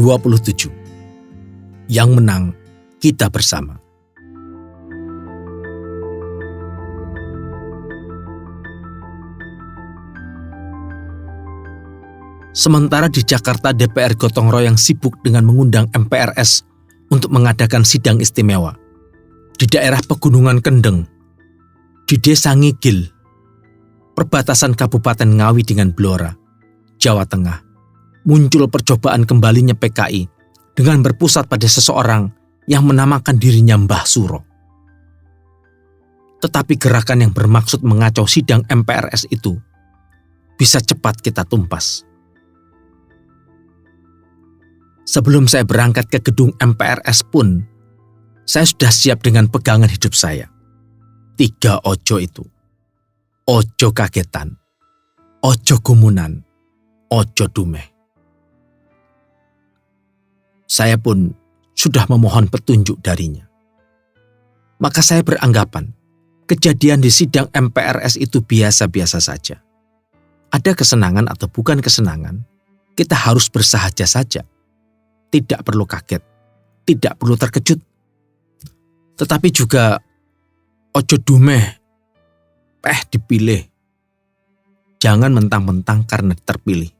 ke-27. Yang menang, kita bersama. Sementara di Jakarta, DPR gotong royong sibuk dengan mengundang MPRS untuk mengadakan sidang istimewa. Di daerah Pegunungan Kendeng, di Desa Ngigil, perbatasan Kabupaten Ngawi dengan Blora, Jawa Tengah, muncul percobaan kembalinya PKI dengan berpusat pada seseorang yang menamakan dirinya Mbah Suro. Tetapi gerakan yang bermaksud mengacau sidang MPRS itu bisa cepat kita tumpas. Sebelum saya berangkat ke gedung MPRS pun, saya sudah siap dengan pegangan hidup saya. 3 ojo itu. Ojo kagetan, ojo gumunan, ojo dumeh. Saya pun sudah memohon petunjuk darinya. Maka saya beranggapan, kejadian di sidang MPRS itu biasa-biasa saja. Ada kesenangan atau bukan kesenangan, kita harus bersahaja saja. Tidak perlu kaget, tidak perlu terkejut. Tetapi juga ojo dumeh, dipilih. Jangan mentang-mentang karena terpilih.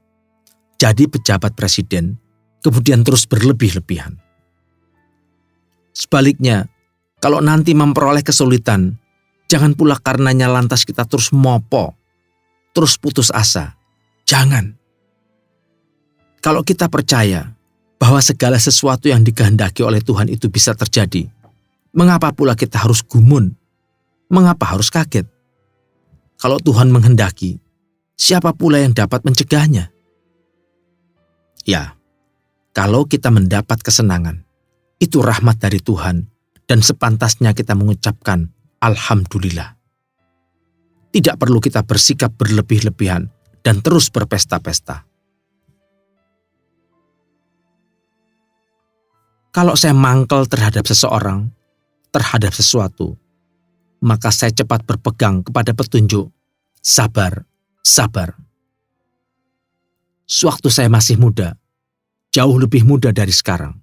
Jadi pejabat presiden, kemudian terus berlebih-lebihan. Sebaliknya, kalau nanti memperoleh kesulitan, jangan pula karenanya lantas kita terus mopo, terus putus asa. Jangan. Kalau kita percaya bahwa segala sesuatu yang dikehendaki oleh Tuhan itu bisa terjadi, mengapa pula kita harus gumun? Mengapa harus kaget? Kalau Tuhan menghendaki, siapa pula yang dapat mencegahnya? Ya, kalau kita mendapat kesenangan, itu rahmat dari Tuhan dan sepantasnya kita mengucapkan Alhamdulillah. Tidak perlu kita bersikap berlebih-lebihan dan terus berpesta-pesta. Kalau saya mangkel terhadap seseorang, terhadap sesuatu, maka saya cepat berpegang kepada petunjuk, sabar, sabar. Sewaktu saya masih muda, jauh lebih muda dari sekarang,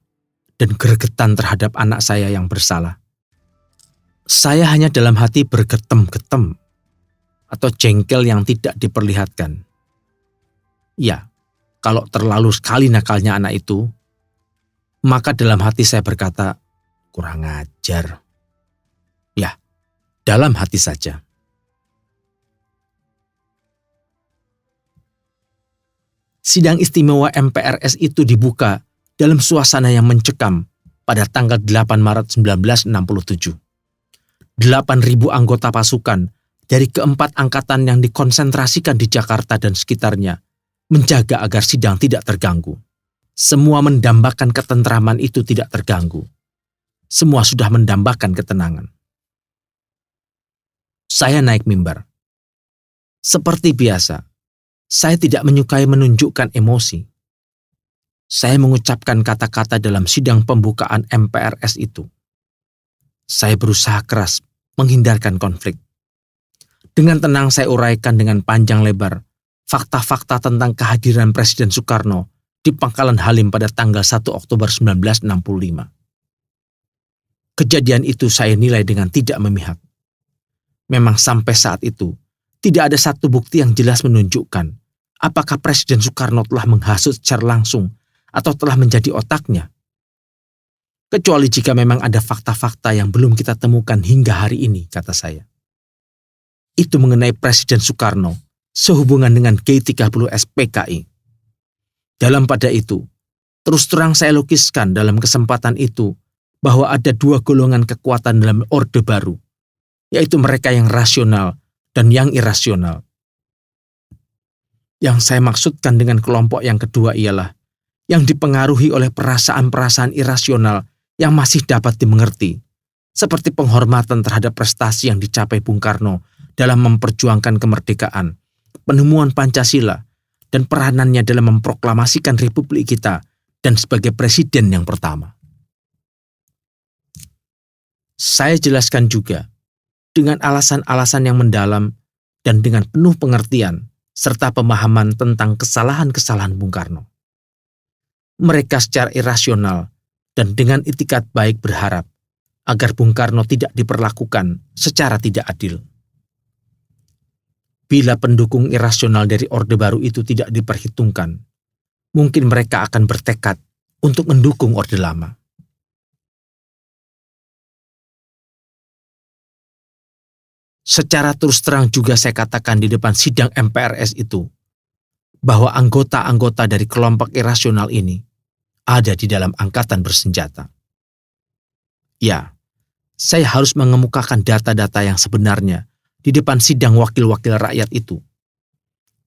dan gregetan terhadap anak saya yang bersalah, saya hanya dalam hati bergetem-getem, atau jengkel yang tidak diperlihatkan. Ya, kalau terlalu sekali nakalnya anak itu, maka dalam hati saya berkata, kurang ajar. Ya, dalam hati saja. Sidang istimewa MPRS itu dibuka dalam suasana yang mencekam pada tanggal 8 Maret 1967. 8.000 anggota pasukan dari keempat angkatan yang dikonsentrasikan di Jakarta dan sekitarnya menjaga agar sidang tidak terganggu. Semua mendambakan ketentraman itu tidak terganggu. Semua sudah mendambakan ketenangan. Saya naik mimbar. Seperti biasa, saya tidak menyukai menunjukkan emosi. Saya mengucapkan kata-kata dalam sidang pembukaan MPRS itu. Saya berusaha keras menghindarkan konflik. Dengan tenang saya uraikan dengan panjang lebar fakta-fakta tentang kehadiran Presiden Soekarno di Pangkalan Halim pada tanggal 1 Oktober 1965. Kejadian itu saya nilai dengan tidak memihak. Memang sampai saat itu, tidak ada satu bukti yang jelas menunjukkan apakah Presiden Soekarno telah menghasut secara langsung atau telah menjadi otaknya. Kecuali jika memang ada fakta-fakta yang belum kita temukan hingga hari ini, kata saya. Itu mengenai Presiden Soekarno sehubungan dengan G30S PKI. Dalam pada itu, terus terang saya lukiskan dalam kesempatan itu bahwa ada 2 golongan kekuatan dalam Orde Baru, yaitu mereka yang rasional dan yang irasional. Yang saya maksudkan dengan kelompok yang kedua ialah yang dipengaruhi oleh perasaan-perasaan irasional yang masih dapat dimengerti, seperti penghormatan terhadap prestasi yang dicapai Bung Karno dalam memperjuangkan kemerdekaan, penemuan Pancasila, dan peranannya dalam memproklamasikan Republik kita dan sebagai presiden yang pertama. Saya jelaskan juga dengan alasan-alasan yang mendalam dan dengan penuh pengertian serta pemahaman tentang kesalahan-kesalahan Bung Karno. Mereka secara irasional dan dengan itikat baik berharap agar Bung Karno tidak diperlakukan secara tidak adil. Bila pendukung irasional dari Orde Baru itu tidak diperhitungkan, mungkin mereka akan bertekad untuk mendukung Orde Lama. Secara terus terang juga saya katakan di depan sidang MPRS itu, bahwa anggota-anggota dari kelompok irasional ini ada di dalam angkatan bersenjata. Ya, saya harus mengemukakan data-data yang sebenarnya di depan sidang wakil-wakil rakyat itu.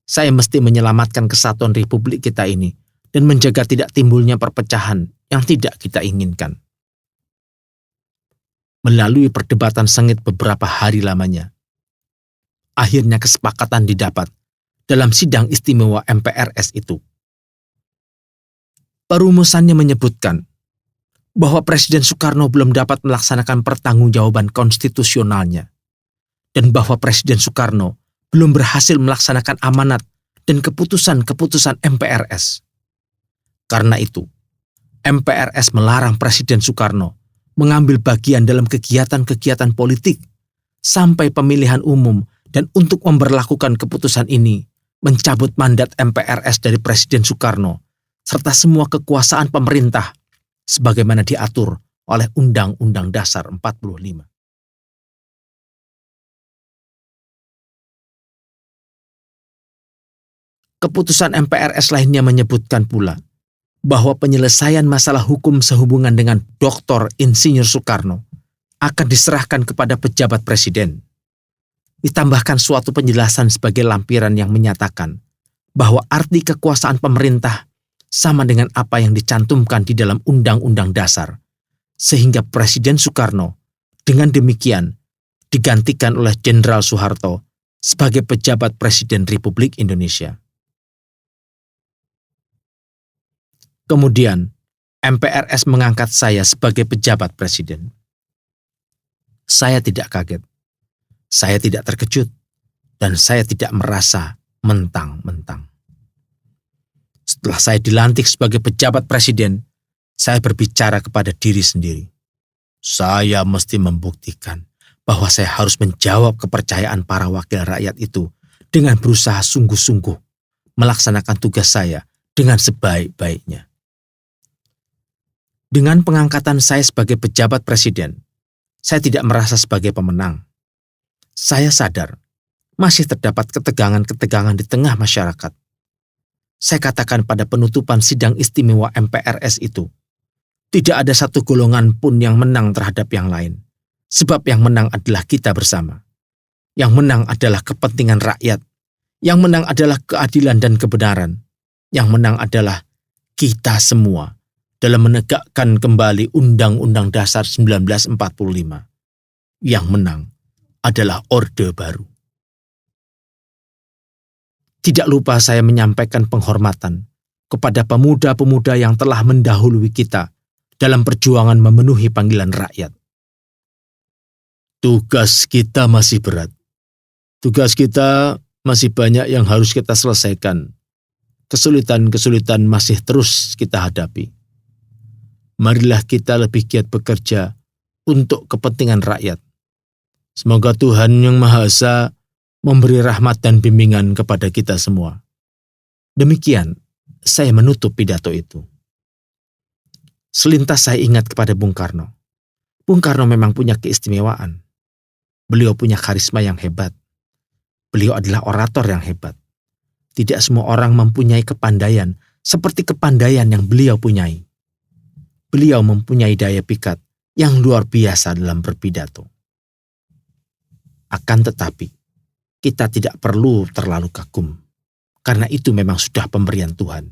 Saya mesti menyelamatkan kesatuan Republik kita ini dan menjaga tidak timbulnya perpecahan yang tidak kita inginkan. Melalui perdebatan sengit beberapa hari lamanya, akhirnya kesepakatan didapat dalam sidang istimewa MPRS itu. Perumusannya menyebutkan bahwa Presiden Soekarno belum dapat melaksanakan pertanggungjawaban konstitusionalnya dan bahwa Presiden Soekarno belum berhasil melaksanakan amanat dan keputusan-keputusan MPRS. Karena itu, MPRS melarang Presiden Soekarno mengambil bagian dalam kegiatan-kegiatan politik sampai pemilihan umum dan untuk memberlakukan keputusan ini mencabut mandat MPRS dari Presiden Soekarno serta semua kekuasaan pemerintah sebagaimana diatur oleh Undang-Undang Dasar 45. Keputusan MPRS lainnya menyebutkan pula bahwa penyelesaian masalah hukum sehubungan dengan Dr. Insinyur Soekarno akan diserahkan kepada pejabat presiden. Ditambahkan suatu penjelasan sebagai lampiran yang menyatakan bahwa arti kekuasaan pemerintah sama dengan apa yang dicantumkan di dalam Undang-Undang Dasar, sehingga Presiden Soekarno dengan demikian digantikan oleh Jenderal Soeharto sebagai pejabat Presiden Republik Indonesia. Kemudian, MPRS mengangkat saya sebagai pejabat presiden. Saya tidak kaget, saya tidak terkejut, dan saya tidak merasa mentang-mentang. Setelah saya dilantik sebagai pejabat presiden, saya berbicara kepada diri sendiri. Saya mesti membuktikan bahwa saya harus menjawab kepercayaan para wakil rakyat itu dengan berusaha sungguh-sungguh melaksanakan tugas saya dengan sebaik-baiknya. Dengan pengangkatan saya sebagai pejabat presiden, saya tidak merasa sebagai pemenang. Saya sadar masih terdapat ketegangan-ketegangan di tengah masyarakat. Saya katakan pada penutupan sidang istimewa MPRS itu, tidak ada satu golongan pun yang menang terhadap yang lain, sebab yang menang adalah kita bersama. Yang menang adalah kepentingan rakyat, yang menang adalah keadilan dan kebenaran, yang menang adalah kita semua dalam menegakkan kembali Undang-Undang Dasar 1945. Yang menang adalah Orde Baru. Tidak lupa saya menyampaikan penghormatan kepada pemuda-pemuda yang telah mendahului kita dalam perjuangan memenuhi panggilan rakyat. Tugas kita masih berat. Tugas kita masih banyak yang harus kita selesaikan. Kesulitan-kesulitan masih terus kita hadapi. Marilah kita lebih giat bekerja untuk kepentingan rakyat. Semoga Tuhan Yang Maha Esa memberi rahmat dan bimbingan kepada kita semua. Demikian saya menutup pidato itu. Selintas saya ingat kepada Bung Karno. Bung Karno memang punya keistimewaan. Beliau punya karisma yang hebat. Beliau adalah orator yang hebat. Tidak semua orang mempunyai kepandaian seperti kepandaian yang beliau punyai. Beliau mempunyai daya pikat yang luar biasa dalam berpidato. Akan tetapi, kita tidak perlu terlalu kagum, karena itu memang sudah pemberian Tuhan.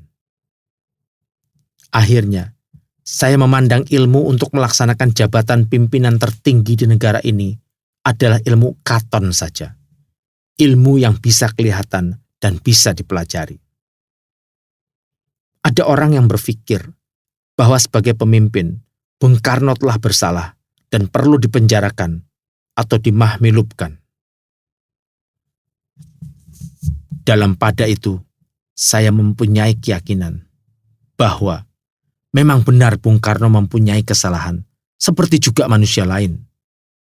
Akhirnya, saya memandang ilmu untuk melaksanakan jabatan pimpinan tertinggi di negara ini adalah ilmu katon saja. Ilmu yang bisa kelihatan dan bisa dipelajari. Ada orang yang berpikir bahwa sebagai pemimpin, Bung Karno telah bersalah dan perlu dipenjarakan atau dimahmilupkan. Dalam pada itu, saya mempunyai keyakinan bahwa Memang benar Bung Karno mempunyai kesalahan, seperti juga manusia lain.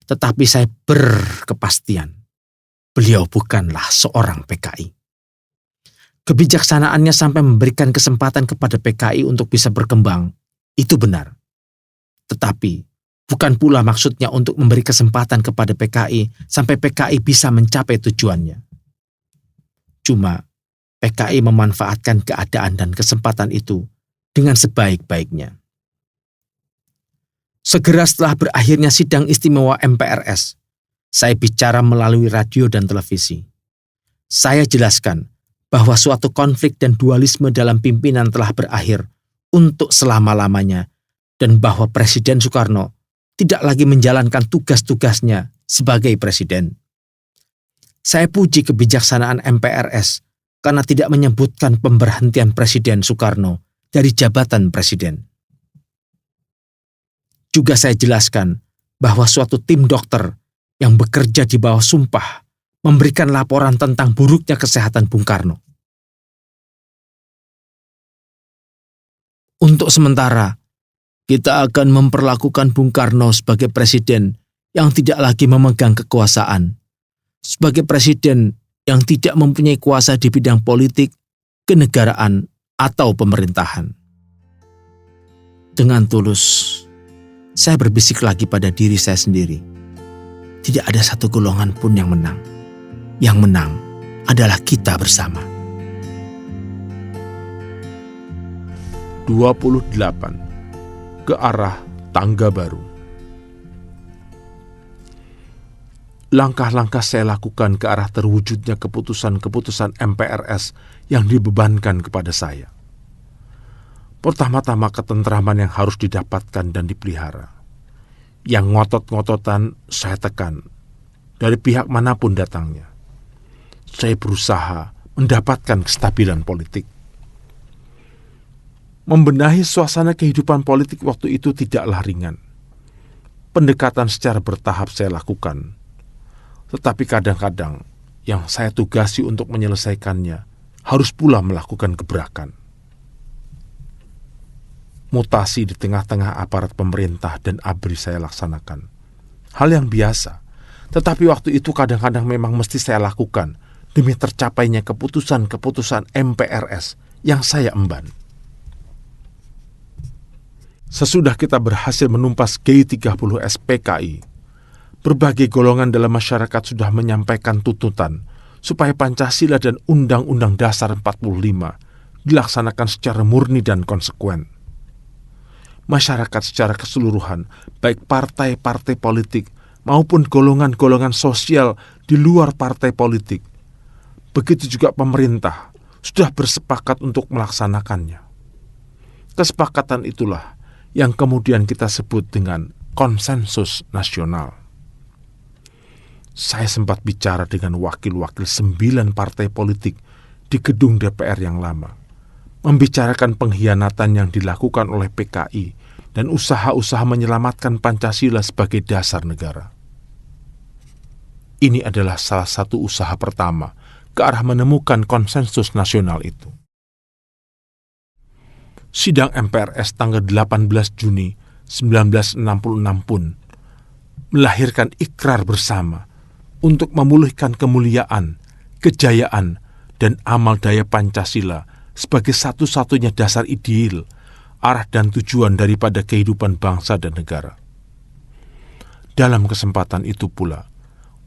Tetapi saya berkepastian, beliau bukanlah seorang PKI. Kebijaksanaannya sampai memberikan kesempatan kepada PKI untuk bisa berkembang, itu benar. Tetapi bukan pula maksudnya untuk memberi kesempatan kepada PKI sampai PKI bisa mencapai tujuannya. Cuma PKI memanfaatkan keadaan dan kesempatan itu dengan sebaik-baiknya. Segera setelah berakhirnya sidang istimewa MPRS, saya bicara melalui radio dan televisi. Saya jelaskan bahwa suatu konflik dan dualisme dalam pimpinan telah berakhir untuk selama-lamanya dan bahwa Presiden Soekarno tidak lagi menjalankan tugas-tugasnya sebagai presiden. Saya puji kebijaksanaan MPRS karena tidak menyebutkan pemberhentian Presiden Soekarno dari jabatan presiden. Juga saya jelaskan bahwa suatu tim dokter yang bekerja di bawah sumpah memberikan laporan tentang buruknya kesehatan Bung Karno. Untuk sementara, kita akan memperlakukan Bung Karno sebagai presiden yang tidak lagi memegang kekuasaan, sebagai presiden yang tidak mempunyai kuasa di bidang politik, kenegaraan, atau pemerintahan. Dengan tulus, saya berbisik lagi pada diri saya sendiri. Tidak ada satu golongan pun yang menang. Yang menang adalah kita bersama. 28. Ke arah tangga baru. Langkah-langkah saya lakukan ke arah terwujudnya keputusan-keputusan MPRS yang dibebankan kepada saya. Pertama-tama ketentraman yang harus didapatkan dan dipelihara. Yang ngotot-ngototan saya tekan, dari pihak manapun datangnya. Saya berusaha mendapatkan kestabilan politik. Membenahi suasana kehidupan politik waktu itu tidaklah ringan. Pendekatan secara bertahap saya lakukan. Tetapi kadang-kadang yang saya tugasi untuk menyelesaikannya harus pula melakukan gebrakan. Mutasi di tengah-tengah aparat pemerintah dan ABRI saya laksanakan. Hal yang biasa, tetapi waktu itu kadang-kadang memang mesti saya lakukan demi tercapainya keputusan-keputusan MPRS yang saya emban. Sesudah kita berhasil menumpas G30 SPKI, berbagai golongan dalam masyarakat sudah menyampaikan tuntutan supaya Pancasila dan Undang-Undang Dasar 45 dilaksanakan secara murni dan konsekuen. Masyarakat secara keseluruhan, baik partai-partai politik maupun golongan-golongan sosial di luar partai politik, begitu juga pemerintah, sudah bersepakat untuk melaksanakannya. Kesepakatan itulah yang kemudian kita sebut dengan konsensus nasional. Saya sempat bicara dengan wakil-wakil 9 partai politik di gedung DPR yang lama, membicarakan pengkhianatan yang dilakukan oleh PKI dan usaha-usaha menyelamatkan Pancasila sebagai dasar negara. Ini adalah salah satu usaha pertama ke arah menemukan konsensus nasional itu. Sidang MPRS tanggal 18 Juni 1966 pun melahirkan ikrar bersama untuk memulihkan kemuliaan, kejayaan, dan amal daya Pancasila sebagai satu-satunya dasar ideal, arah dan tujuan daripada kehidupan bangsa dan negara. Dalam kesempatan itu pula,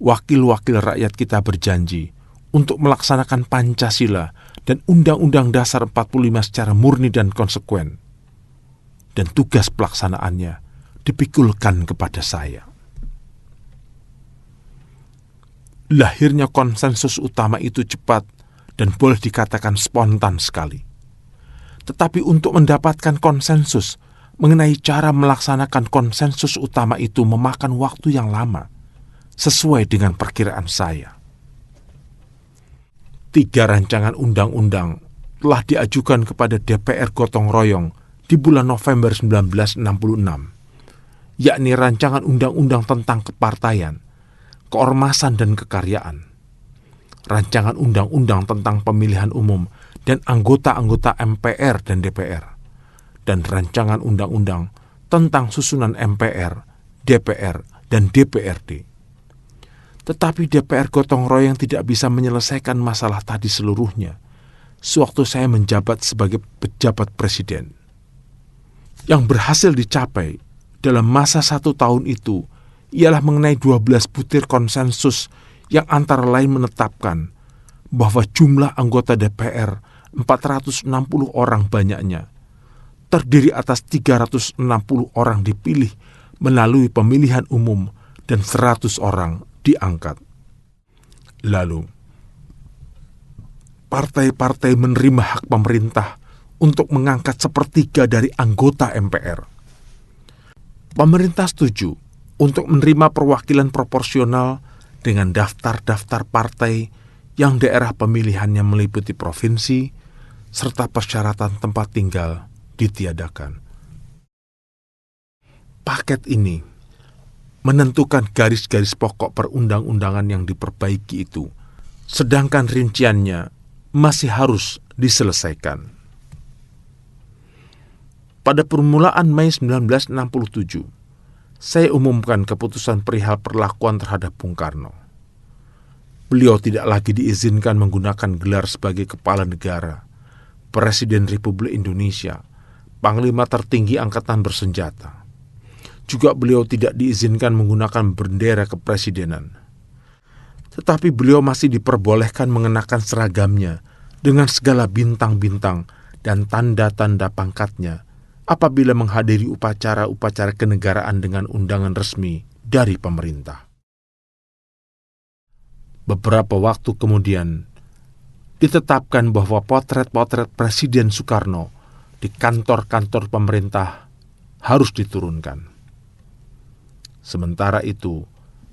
wakil-wakil rakyat kita berjanji untuk melaksanakan Pancasila dan Undang-Undang Dasar 45 secara murni dan konsekuen. Dan tugas pelaksanaannya dipikulkan kepada saya. Lahirnya konsensus utama itu cepat dan boleh dikatakan spontan sekali. Tetapi untuk mendapatkan konsensus mengenai cara melaksanakan konsensus utama itu memakan waktu yang lama, sesuai dengan perkiraan saya. 3 rancangan undang-undang telah diajukan kepada DPR gotong royong di bulan November 1966, yakni rancangan undang-undang tentang kepartaian, keormasan dan kekaryaan, rancangan undang-undang tentang pemilihan umum dan anggota-anggota MPR dan DPR, dan rancangan undang-undang tentang susunan MPR, DPR, dan DPRD. Tetapi DPR gotong royong tidak bisa menyelesaikan masalah tadi seluruhnya sewaktu saya menjabat sebagai pejabat presiden. Yang berhasil dicapai dalam masa 1 tahun itu ialah mengenai 12 butir konsensus yang antara lain menetapkan bahwa jumlah anggota DPR 460 orang banyaknya terdiri atas 360 orang dipilih melalui pemilihan umum dan 100 orang diangkat. Lalu, partai-partai menerima hak pemerintah untuk mengangkat 1/3 dari anggota MPR. Pemerintah setuju untuk menerima perwakilan proporsional dengan daftar-daftar partai yang daerah pemilihannya meliputi provinsi, serta persyaratan tempat tinggal ditiadakan. Paket ini menentukan garis-garis pokok perundang-undangan yang diperbaiki itu, sedangkan rinciannya masih harus diselesaikan. Pada permulaan Mei 1967, saya umumkan keputusan perihal perlakuan terhadap Bung Karno. Beliau tidak lagi diizinkan menggunakan gelar sebagai kepala negara, Presiden Republik Indonesia, Panglima tertinggi Angkatan Bersenjata. Juga beliau tidak diizinkan menggunakan bendera kepresidenan. Tetapi beliau masih diperbolehkan mengenakan seragamnya dengan segala bintang-bintang dan tanda-tanda pangkatnya apabila menghadiri upacara-upacara kenegaraan dengan undangan resmi dari pemerintah. Beberapa waktu kemudian, ditetapkan bahwa potret-potret Presiden Soekarno di kantor-kantor pemerintah harus diturunkan. Sementara itu,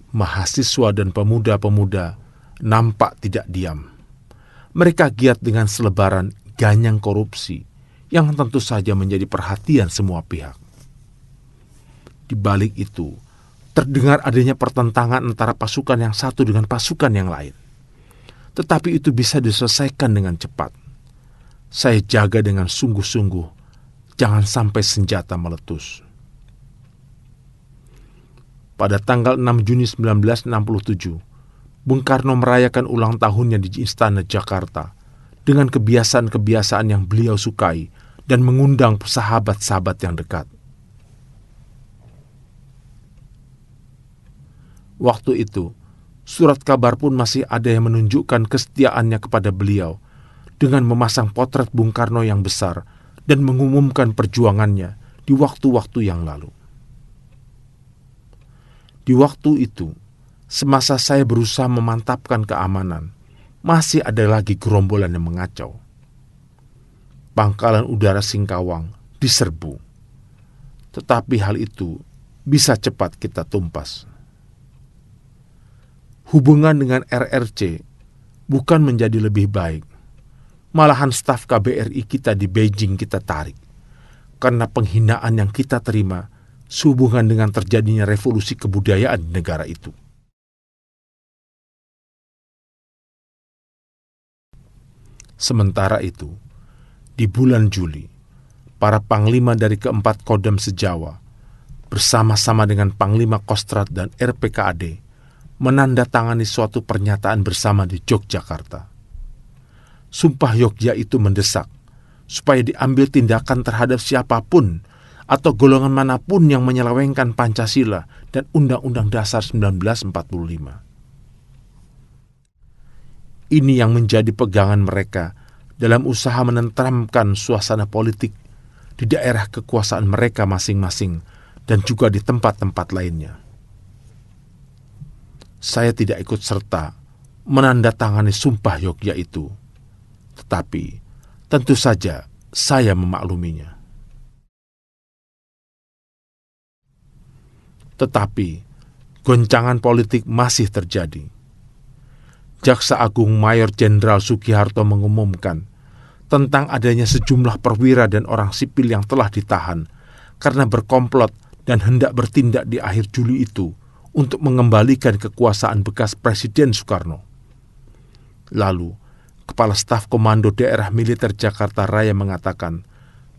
mahasiswa dan pemuda-pemuda nampak tidak diam. Mereka giat dengan selebaran ganyang korupsi yang tentu saja menjadi perhatian semua pihak. Di balik itu, terdengar adanya pertentangan antara pasukan yang satu dengan pasukan yang lain. Tetapi itu bisa diselesaikan dengan cepat. Saya jaga dengan sungguh-sungguh, jangan sampai senjata meletus. Pada tanggal 6 Juni 1967, Bung Karno merayakan ulang tahunnya di Istana Jakarta dengan kebiasaan-kebiasaan yang beliau sukai dan mengundang sahabat-sahabat yang dekat. Waktu itu, surat kabar pun masih ada yang menunjukkan kesetiaannya kepada beliau dengan memasang potret Bung Karno yang besar dan mengumumkan perjuangannya di waktu-waktu yang lalu. Di waktu itu, semasa saya berusaha memantapkan keamanan, masih ada lagi gerombolan yang mengacau. Pangkalan udara Singkawang diserbu. Tetapi hal itu bisa cepat kita tumpas. Hubungan dengan RRC bukan menjadi lebih baik. Malahan staf KBRI kita di Beijing kita tarik. Karena penghinaan yang kita terima sehubungan dengan terjadinya revolusi kebudayaan di negara itu. Sementara itu, di bulan Juli, para panglima dari keempat Kodam se-Jawa bersama-sama dengan Panglima Kostrad dan RPKAD menandatangani suatu pernyataan bersama di Yogyakarta. Sumpah Yogya itu mendesak supaya diambil tindakan terhadap siapapun atau golongan manapun yang menyelewengkan Pancasila dan Undang-Undang Dasar 1945. Ini yang menjadi pegangan mereka dalam usaha menenteramkan suasana politik di daerah kekuasaan mereka masing-masing dan juga di tempat-tempat lainnya. Saya tidak ikut serta menandatangani sumpah Yogya itu, tetapi tentu saja saya memakluminya. Tetapi goncangan politik masih terjadi. Jaksa Agung Mayor Jenderal Sugiharto mengumumkan tentang adanya sejumlah perwira dan orang sipil yang telah ditahan karena berkomplot dan hendak bertindak di akhir Juli itu untuk mengembalikan kekuasaan bekas Presiden Soekarno. Lalu, Kepala Staf Komando Daerah Militer Jakarta Raya mengatakan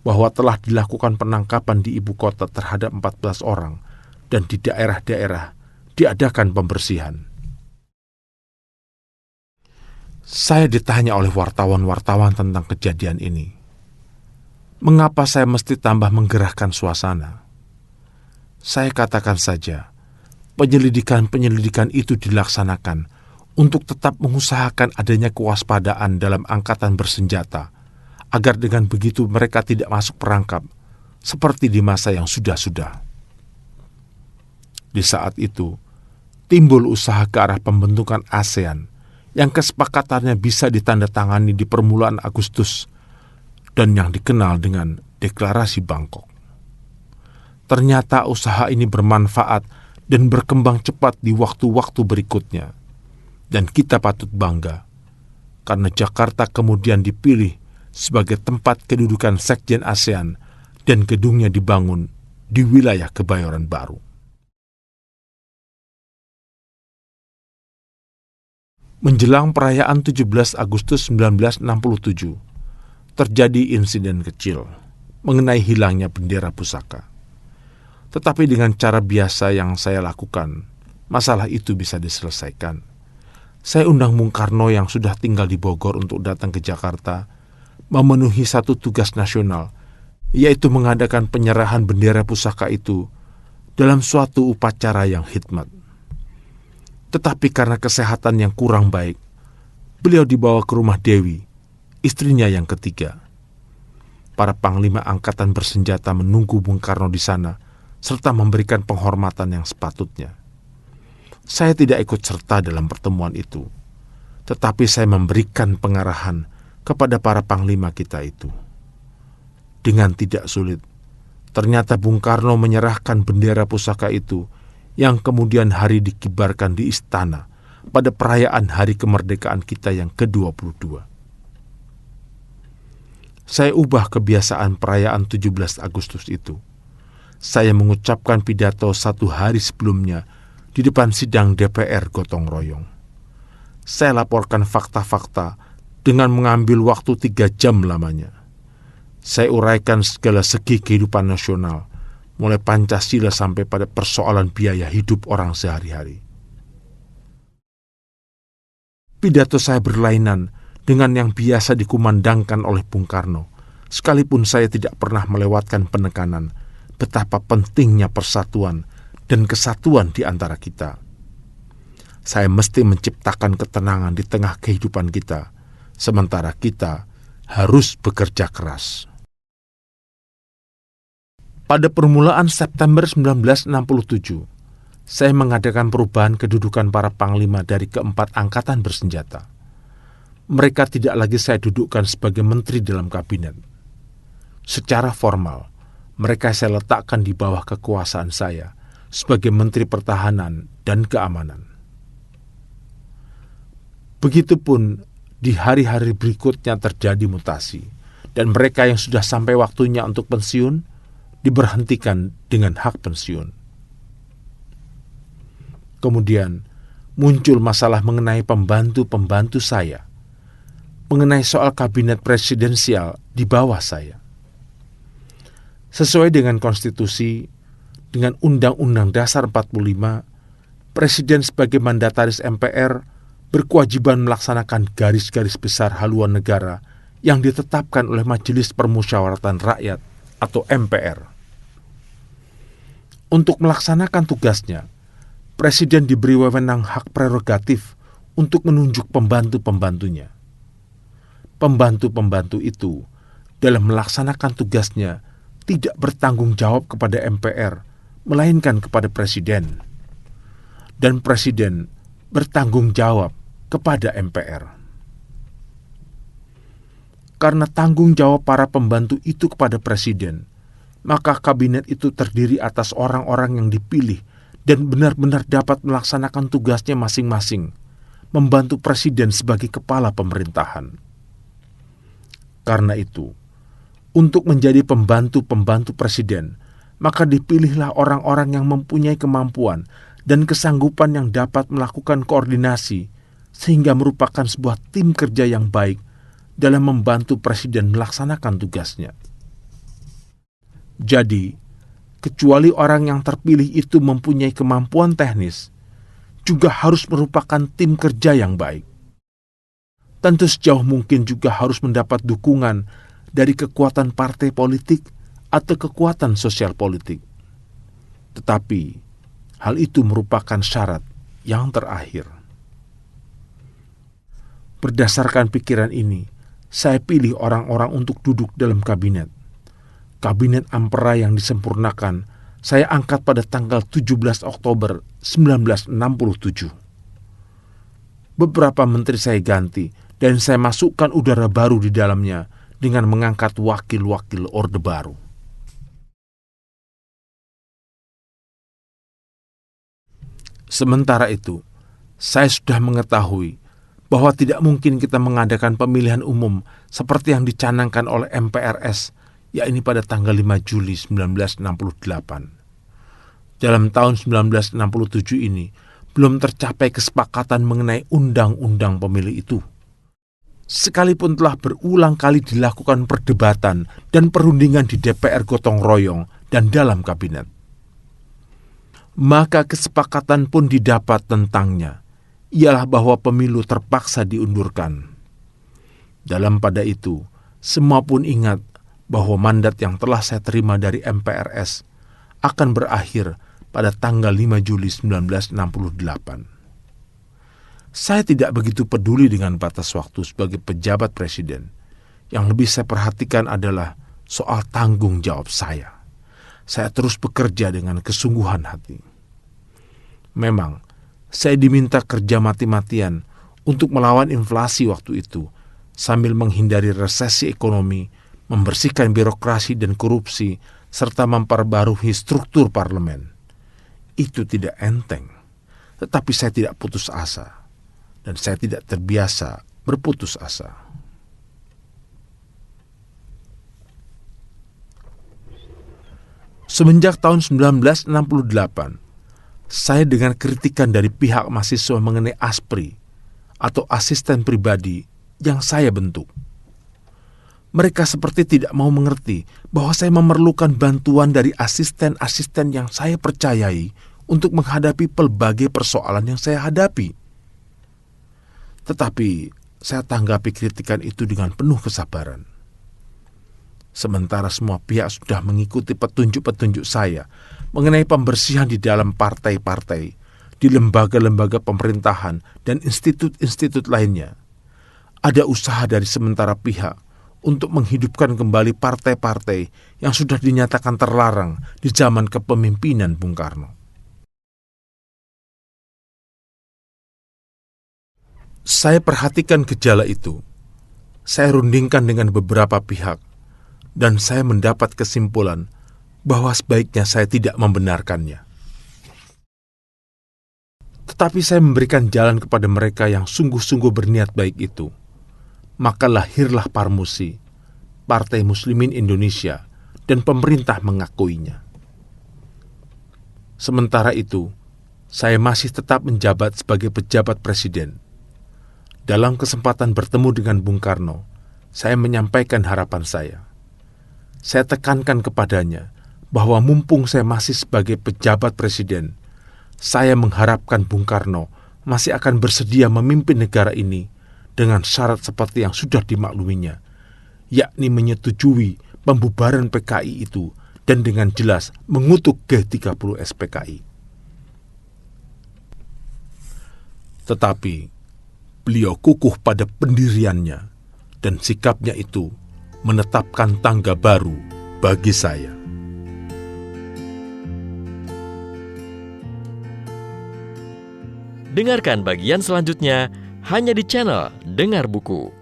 bahwa telah dilakukan penangkapan di ibu kota terhadap 14 orang dan di daerah-daerah diadakan pembersihan. Saya ditanya oleh wartawan-wartawan tentang kejadian ini. Mengapa saya mesti tambah menggerahkan suasana? Saya katakan saja, penyelidikan-penyelidikan itu dilaksanakan untuk tetap mengusahakan adanya kewaspadaan dalam angkatan bersenjata, agar dengan begitu mereka tidak masuk perangkap, seperti di masa yang sudah-sudah. Di saat itu, timbul usaha ke arah pembentukan ASEAN, yang kesepakatannya bisa ditandatangani di permulaan Agustus dan yang dikenal dengan Deklarasi Bangkok. Ternyata usaha ini bermanfaat dan berkembang cepat di waktu-waktu berikutnya. Dan kita patut bangga, karena Jakarta kemudian dipilih sebagai tempat kedudukan Sekjen ASEAN dan gedungnya dibangun di wilayah Kebayoran Baru. Menjelang perayaan 17 Agustus 1967, terjadi insiden kecil mengenai hilangnya bendera pusaka. Tetapi dengan cara biasa yang saya lakukan, masalah itu bisa diselesaikan. Saya undang Bung Karno yang sudah tinggal di Bogor untuk datang ke Jakarta, memenuhi satu tugas nasional, yaitu mengadakan penyerahan bendera pusaka itu dalam suatu upacara yang khidmat. Tetapi karena kesehatan yang kurang baik, beliau dibawa ke rumah Dewi, istrinya yang ketiga. Para panglima angkatan bersenjata menunggu Bung Karno di sana, serta memberikan penghormatan yang sepatutnya. Saya tidak ikut serta dalam pertemuan itu, tetapi saya memberikan pengarahan kepada para panglima kita itu. Dengan tidak sulit, ternyata Bung Karno menyerahkan bendera pusaka itu yang kemudian hari dikibarkan di istana pada perayaan hari kemerdekaan kita yang ke-22. Saya ubah kebiasaan perayaan 17 Agustus itu. Saya mengucapkan pidato 1 hari sebelumnya di depan sidang DPR gotong royong. Saya laporkan fakta-fakta dengan mengambil waktu 3 jam lamanya. Saya uraikan segala segi kehidupan nasional, mulai Pancasila sampai pada persoalan biaya hidup orang sehari-hari. Pidato saya berlainan dengan yang biasa dikumandangkan oleh Bung Karno, sekalipun saya tidak pernah melewatkan penekanan betapa pentingnya persatuan dan kesatuan di antara kita. Saya mesti menciptakan ketenangan di tengah kehidupan kita, sementara kita harus bekerja keras. Pada permulaan September 1967, saya mengadakan perubahan kedudukan para panglima dari keempat angkatan bersenjata. Mereka tidak lagi saya dudukkan sebagai menteri dalam kabinet. Secara formal, mereka saya letakkan di bawah kekuasaan saya sebagai Menteri Pertahanan dan Keamanan. Begitupun di hari-hari berikutnya terjadi mutasi, dan mereka yang sudah sampai waktunya untuk pensiun diberhentikan dengan hak pensiun. Kemudian muncul masalah mengenai pembantu-pembantu saya, mengenai soal kabinet presidensial di bawah saya. Sesuai dengan konstitusi, dengan Undang-Undang Dasar 45, Presiden sebagai mandataris MPR berkewajiban melaksanakan garis-garis besar haluan negara yang ditetapkan oleh Majelis Permusyawaratan Rakyat atau MPR. Untuk melaksanakan tugasnya, Presiden diberi wewenang hak prerogatif untuk menunjuk pembantu-pembantunya. Pembantu-pembantu itu dalam melaksanakan tugasnya tidak bertanggung jawab kepada MPR, melainkan kepada Presiden. Dan Presiden bertanggung jawab kepada MPR. Karena tanggung jawab para pembantu itu kepada Presiden, maka kabinet itu terdiri atas orang-orang yang dipilih dan benar-benar dapat melaksanakan tugasnya masing-masing, membantu Presiden sebagai kepala pemerintahan. Karena itu, untuk menjadi pembantu-pembantu Presiden, maka dipilihlah orang-orang yang mempunyai kemampuan dan kesanggupan yang dapat melakukan koordinasi, sehingga merupakan sebuah tim kerja yang baik dalam membantu Presiden melaksanakan tugasnya. Jadi, kecuali orang yang terpilih itu mempunyai kemampuan teknis, juga harus merupakan tim kerja yang baik. Tentu sejauh mungkin juga harus mendapat dukungan dari kekuatan partai politik atau kekuatan sosial politik. Tetapi, hal itu merupakan syarat yang terakhir. Berdasarkan pikiran ini, saya pilih orang-orang untuk duduk dalam kabinet. Kabinet Ampera yang disempurnakan, saya angkat pada tanggal 17 Oktober 1967. Beberapa menteri saya ganti dan saya masukkan udara baru di dalamnya dengan mengangkat wakil-wakil Orde Baru. Sementara itu, saya sudah mengetahui bahwa tidak mungkin kita mengadakan pemilihan umum seperti yang dicanangkan oleh MPRS, yakni pada tanggal 5 Juli 1968. Dalam tahun 1967 ini, belum tercapai kesepakatan mengenai undang-undang pemilu itu. Sekalipun telah berulang kali dilakukan perdebatan dan perundingan di DPR gotong royong dan dalam kabinet, maka kesepakatan pun didapat tentangnya, ialah bahwa pemilu terpaksa diundurkan. Dalam pada itu, semua pun ingat bahwa mandat yang telah saya terima dari MPRS akan berakhir pada tanggal 5 Juli 1968. Saya tidak begitu peduli dengan batas waktu sebagai pejabat presiden. Yang lebih saya perhatikan adalah soal tanggung jawab saya. Saya terus bekerja dengan kesungguhan hati. Memang, saya diminta kerja mati-matian untuk melawan inflasi waktu itu, sambil menghindari resesi ekonomi, membersihkan birokrasi dan korupsi, serta memperbarui struktur parlemen. Itu tidak enteng, tetapi saya tidak putus asa. Dan saya tidak terbiasa berputus asa. Semenjak tahun 1968, saya dengan kritikan dari pihak mahasiswa mengenai ASPRI atau asisten pribadi yang saya bentuk. Mereka seperti tidak mau mengerti bahwa saya memerlukan bantuan dari asisten-asisten yang saya percayai untuk menghadapi pelbagai persoalan yang saya hadapi. Tetapi saya tanggapi kritikan itu dengan penuh kesabaran. Sementara semua pihak sudah mengikuti petunjuk-petunjuk saya mengenai pembersihan di dalam partai-partai, di lembaga-lembaga pemerintahan, dan institut-institut lainnya. Ada usaha dari sementara pihak untuk menghidupkan kembali partai-partai yang sudah dinyatakan terlarang di zaman kepemimpinan Bung Karno. Saya perhatikan gejala itu. Saya rundingkan dengan beberapa pihak, dan saya mendapat kesimpulan bahwa sebaiknya saya tidak membenarkannya. Tetapi saya memberikan jalan kepada mereka yang sungguh-sungguh berniat baik itu. Maka lahirlah Parmusi, Partai Muslimin Indonesia, dan pemerintah mengakuinya. Sementara itu, saya masih tetap menjabat sebagai pejabat presiden. Dalam kesempatan bertemu dengan Bung Karno, saya menyampaikan harapan saya. Saya tekankan kepadanya bahwa mumpung saya masih sebagai pejabat presiden, saya mengharapkan Bung Karno masih akan bersedia memimpin negara ini dengan syarat seperti yang sudah dimakluminya, yakni menyetujui pembubaran PKI itu dan dengan jelas mengutuk G30 SPKI. Tetapi beliau kukuh pada pendiriannya, dan sikapnya itu menetapkan tangga baru bagi saya. Dengarkan bagian selanjutnya hanya di channel Dengar Buku.